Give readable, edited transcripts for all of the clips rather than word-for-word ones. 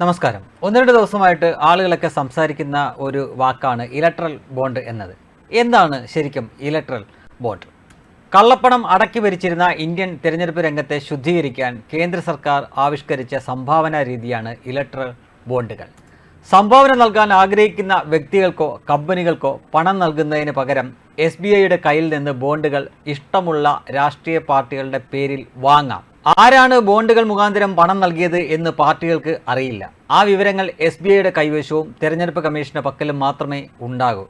നമസ്കാരം. ഒന്ന് രണ്ട് ദിവസമായിട്ട് ആളുകളൊക്കെ സംസാരിക്കുന്ന ഒരു വാക്കാണ് ഇലക്ട്രൽ ബോണ്ട് എന്നത്. എന്താണ് ശരിക്കും ഇലക്ട്രൽ ബോണ്ട്? കള്ളപ്പണം അടക്കി ഭരിച്ചിരുന്ന ഇന്ത്യൻ തിരഞ്ഞെടുപ്പ് രംഗത്തെ ശുദ്ധീകരിക്കാൻ കേന്ദ്ര സർക്കാർ ആവിഷ്കരിച്ച സംഭാവന രീതിയാണ് ഇലക്ട്രൽ ബോണ്ടുകൾ. സംഭാവന നൽകാൻ ആഗ്രഹിക്കുന്ന വ്യക്തികൾക്കോ കമ്പനികൾക്കോ പണം നൽകുന്നതിന് പകരം SBIയുടെ കയ്യിൽ നിന്ന് ബോണ്ടുകൾ ഇഷ്ടമുള്ള രാഷ്ട്രീയ പാർട്ടികളുടെ പേരിൽ വാങ്ങാം. ആരാണ് ബോണ്ടുകൾ മുഖാന്തരം പണം നൽകിയത് എന്ന് പാർട്ടികൾക്ക് അറിയില്ല. ആ വിവരങ്ങൾ SBIയുടെ കൈവശവും തെരഞ്ഞെടുപ്പ് കമ്മീഷന്റെ പക്കലും മാത്രമേ ഉണ്ടാകൂ.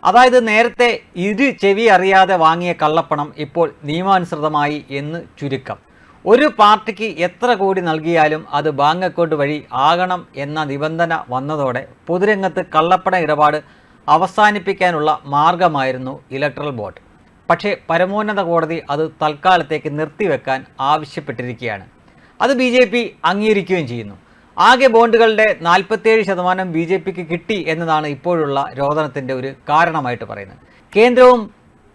അതായത് നേരത്തെ ഇരു ചെവി അറിയാതെ വാങ്ങിയ കള്ളപ്പണം ഇപ്പോൾ നിയമാനുസൃതമായി എന്ന് ചുരുക്കം. ഒരു പാർട്ടിക്ക് എത്ര കോടി നൽകിയാലും അത് ബാങ്ക് അക്കൗണ്ട് വഴി ആകണം എന്ന നിബന്ധന വന്നതോടെ പൊതുരംഗത്ത് കള്ളപ്പണ ഇടപാട് അവസാനിപ്പിക്കാനുള്ള മാർഗമായിരുന്നു ഇലക്ട്രൽ ബോണ്ട്. പക്ഷേ പരമോന്നത കോടതി അത് തൽക്കാലത്തേക്ക് നിർത്തിവെക്കാൻ ആവശ്യപ്പെട്ടിരിക്കുകയാണ്. അത് BJP അംഗീകരിക്കുകയും ചെയ്യുന്നു. ആകെ ബോണ്ടുകളുടെ 47% BJPക്ക് കിട്ടി എന്നതാണ് ഇപ്പോഴുള്ള രോദനത്തിൻ്റെ ഒരു കാരണമായിട്ട് പറയുന്നത്. കേന്ദ്രവും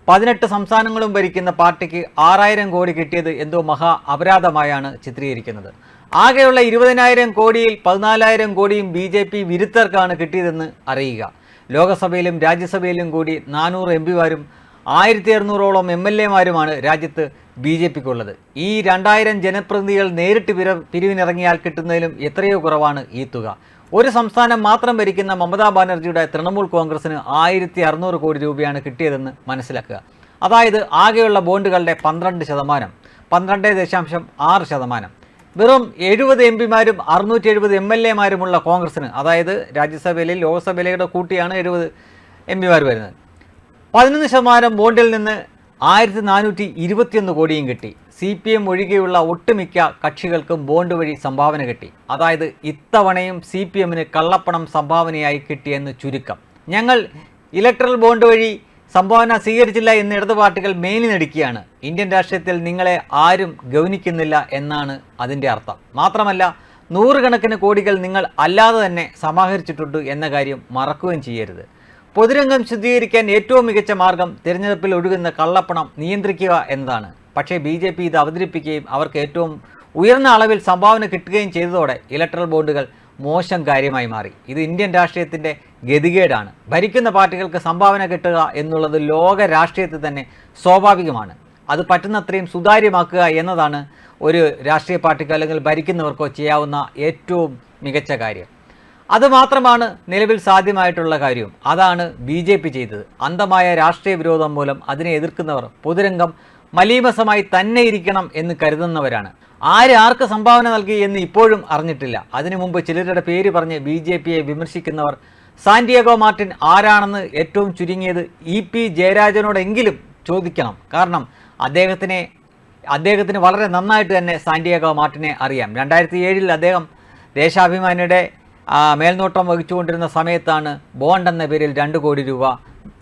18 സംസ്ഥാനങ്ങളും ഭരിക്കുന്ന പാർട്ടിക്ക് 6000 കോടി കിട്ടിയത് എന്തോ മഹാ അപരാധമായാണ് ചിത്രീകരിക്കുന്നത്. ആകെയുള്ള 20,000 കോടിയിൽ 14,000 കോടിയും BJP വിരുദ്ധർക്കാണ് കിട്ടിയതെന്ന് അറിയുക. ലോകസഭയിലും രാജ്യസഭയിലും കൂടി 400 MPമാരും 1600ഓളം MLAമാരുമാണ് രാജ്യത്ത് BJPക്കുള്ളത്. ഈ 2000 ജനപ്രതിനിധികൾ നേരിട്ട് പിരിവിനിറങ്ങിയാൽ കിട്ടുന്നതിലും എത്രയോ കുറവാണ് ഈ തുക. ഒരു സംസ്ഥാനം മാത്രം ഭരിക്കുന്ന മമതാ ബാനർജിയുടെ തൃണമൂൽ കോൺഗ്രസിന് 1600 കോടി രൂപയാണ് കിട്ടിയതെന്ന് മനസ്സിലാക്കുക. അതായത് ആകെയുള്ള ബോണ്ടുകളുടെ 12%, 12.6%. വെറും 70 MPമാരും 670 MLAമാരുമുള്ള കോൺഗ്രസിന്, അതായത് രാജ്യസഭയിലെയും ലോക്സഭയിലേയും കൂട്ടിയാണ് 70 MPമാർ വരുന്നത്, 11% ബോണ്ടിൽ നിന്ന് 1421 കോടിയും കിട്ടി. CPM ഒഴികെയുള്ള ഒട്ടുമിക്ക കക്ഷികൾക്കും ബോണ്ട് വഴി സംഭാവന കിട്ടി. അതായത് ഇത്തവണയും CPMന് കള്ളപ്പണം സംഭാവനയായി കിട്ടിയെന്ന് ചുരുക്കം. ഞങ്ങൾ ഇലക്ട്രൽ ബോണ്ട് വഴി സംഭാവന സ്വീകരിച്ചില്ല എന്ന് ഇടതു പാർട്ടികൾ മേനി നടിക്കുകയാണ്. ഇന്ത്യൻ രാഷ്ട്രീയത്തിൽ നിങ്ങളെ ആരും ഗൗനിക്കുന്നില്ല എന്നാണ് അതിൻ്റെ അർത്ഥം. മാത്രമല്ല, നൂറുകണക്കിന് കോടികൾ നിങ്ങൾ അല്ലാതെ തന്നെ സമാഹരിച്ചിട്ടുണ്ട് എന്ന കാര്യം മറക്കുകയും ചെയ്യരുത്. പൊതുരംഗം ശുദ്ധീകരിക്കാൻ ഏറ്റവും മികച്ച മാർഗം തിരഞ്ഞെടുപ്പിൽ ഒഴുകുന്ന കള്ളപ്പണം നിയന്ത്രിക്കുക എന്നതാണ്. പക്ഷേ BJP ഇത് അവതരിപ്പിക്കുകയും അവർക്ക് ഏറ്റവും ഉയർന്ന അളവിൽ സംഭാവന കിട്ടുകയും ചെയ്തതോടെ ഇലക്ട്രൽ ബോണ്ടുകൾ മോശം കാര്യമായി മാറി. ഇത് ഇന്ത്യൻ രാഷ്ട്രീയത്തിൻ്റെ ഗതികേടാണ്. ഭരിക്കുന്ന പാർട്ടികൾക്ക് സംഭാവന കിട്ടുക എന്നുള്ളത് ലോക രാഷ്ട്രീയത്തിൽ തന്നെ സ്വാഭാവികമാണ്. അത് പറ്റുന്നത്രയും സുതാര്യമാക്കുക എന്നതാണ് ഒരു രാഷ്ട്രീയ പാർട്ടിക്കോ അല്ലെങ്കിൽ ഭരിക്കുന്നവർക്കോ ചെയ്യാവുന്ന ഏറ്റവും മികച്ച കാര്യം. അതുമാത്രമാണ് നിലവിൽ സാധ്യമായിട്ടുള്ള കാര്യവും. അതാണ് BJP ചെയ്തത്. അന്ധമായ രാഷ്ട്രീയ വിരോധം മൂലം അതിനെ എതിർക്കുന്നവർ പൊതുരംഗം മലീമസമായി തന്നെ ഇരിക്കണം എന്ന് കരുതുന്നവരാണ്. ആർക്ക് സംഭാവന നൽകി എന്ന് ഇപ്പോഴും അറിഞ്ഞിട്ടില്ല. അതിനു മുമ്പ് ചിലരുടെ പേര് പറഞ്ഞ് BJPയെ വിമർശിക്കുന്നവർ സാന്റിയാഗോ മാർട്ടിൻ ആരാണെന്ന് ഏറ്റവും ചുരുങ്ങിയത് EP ജയരാജനോടെങ്കിലും ചോദിക്കണം. കാരണം അദ്ദേഹത്തിന് വളരെ നന്നായിട്ട് തന്നെ സാന്റിയാഗോ മാർട്ടിനെ അറിയാം. 2007 അദ്ദേഹം ദേശാഭിമാനിയുടെ മേൽനോട്ടം വഹിച്ചുകൊണ്ടിരുന്ന സമയത്താണ് ബോണ്ട് എന്ന പേരിൽ 2 കോടി രൂപ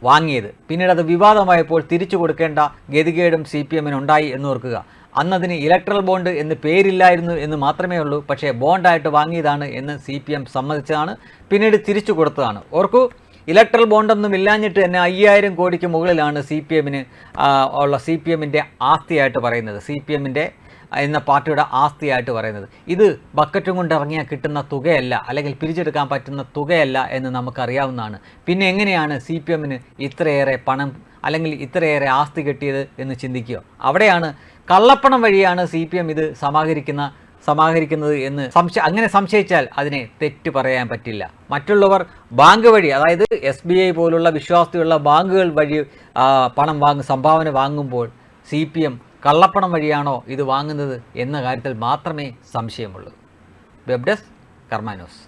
വാങ്ങിയത്. പിന്നീട് അത് വിവാദമായപ്പോൾ തിരിച്ചു കൊടുക്കേണ്ട ഗതികേടും CPMന് ഉണ്ടായി എന്ന് ഓർക്കുക. അന്നതിന് ഇലക്ട്രൽ ബോണ്ട് എന്ന് പേരില്ലായിരുന്നു എന്ന് മാത്രമേ ഉള്ളൂ. പക്ഷേ ബോണ്ടായിട്ട് വാങ്ങിയതാണ് എന്ന് CPM സമ്മതിച്ചതാണ്, പിന്നീട് തിരിച്ചു കൊടുത്തതാണ്. ഓർക്കൂ, ഇലക്ട്രൽ ബോണ്ടൊന്നും ഇല്ലാഞ്ഞിട്ട് തന്നെ 5000 കോടിക്ക് മുകളിലാണ് CPMൻ്റെ ആസ്തിയായിട്ട് പറയുന്നത്, CPMൻ്റെ എന്ന പാർട്ടിയുടെ ആസ്തിയായിട്ട് പറയുന്നത്. ഇത് ബക്കറ്റും കൊണ്ട് ഇറങ്ങിയാൽ കിട്ടുന്ന തുകയല്ല, അല്ലെങ്കിൽ പിരിച്ചെടുക്കാൻ പറ്റുന്ന തുകയല്ല എന്ന് നമുക്കറിയാവുന്നതാണ്. പിന്നെ എങ്ങനെയാണ് CPMന് ഇത്രയേറെ പണം അല്ലെങ്കിൽ ഇത്രയേറെ ആസ്തി കിട്ടിയത് എന്ന് ചിന്തിക്കുക. അവിടെയാണ് കള്ളപ്പണം വഴിയാണ് CPM ഇത് സമാഹരിക്കുന്നത് എന്ന് അങ്ങനെ സംശയിച്ചാൽ അതിനെ തെറ്റ് പറയാൻ പറ്റില്ല. മറ്റുള്ളവർ ബാങ്ക് വഴി, അതായത് SBI പോലുള്ള വിശ്വാസ്യതയുള്ള ബാങ്കുകൾ വഴി സംഭാവന വാങ്ങുമ്പോൾ CPM കള്ളപ്പണം വഴിയാണോ ഇത് വാങ്ങുന്നത് എന്ന കാര്യത്തിൽ മാത്രമേ സംശയമുള്ളൂ. വെബ് ഡെസ്ക് കർമ്മ ന്യൂസ്.